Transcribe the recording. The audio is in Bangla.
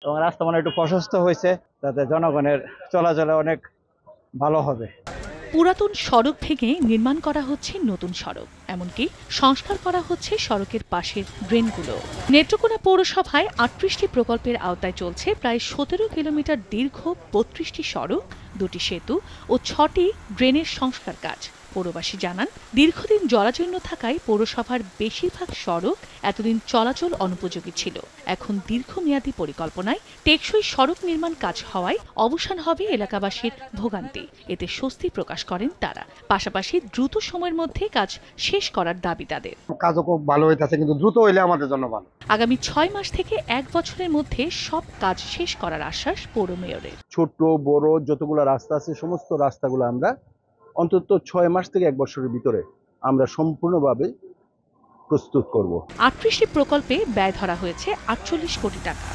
এবং রাস্তা মানে একটু প্রশস্ত হয়েছে, যাতে জনগণের চলাচলে অনেক ভালো হবে। পুরাতন সড়ক ভেঙে নির্মাণ করা হচ্ছে নতুন সড়ক, এমনকি সংস্কার করা হচ্ছে সড়কের পাশের ড্রেনগুলো। নেত্রকোনা পৌরসভায় ৩৮টি প্রকল্পের আওতায় চলছে প্রায় ১৭ কিলোমিটার দীর্ঘ ৩২টি সড়ক, ২টি সেতু ও ৬টি ড্রেনের সংস্কার কাজ। পৌরবাসী জানান, দীর্ঘদিন জরাজীর্ণ থাকায় পৌরসভার বেশিরভাগ সড়ক এতদিন চলাচল অনুপযোগী ছিল। এখন দীর্ঘমেয়াদী পরিকল্পনায় টেকসই সড়ক নির্মাণ কাজ হওয়ায় অবসান হবে এলাকাবাসীর ভোগান্তি। এতে স্বস্তি প্রকাশ করেন তারা। পাশাপাশি দ্রুত সময়ের মধ্যে কাজ শেষ করার দাবি তাদের। কাজও খুব ভালো হইতেছে, কিন্তু দ্রুত হইলে আমাদের জন্য ভালো। আগামী ৬ মাস থেকে ১ বছরের মধ্যে সব কাজ শেষ করার আশ্বাস পৌর মেয়রের। ছোট বড় যতগুলো রাস্তা আছে সমস্ত রাস্তাগুলো আমরা অন্তত ৬ মাস থেকে ১ বছরের ভিতরে আমরা সম্পূর্ণভাবে প্রস্তুত করব। ৩৮টি প্রকল্পে ব্যয় ধরা হয়েছে ৪৮ কোটি টাকা।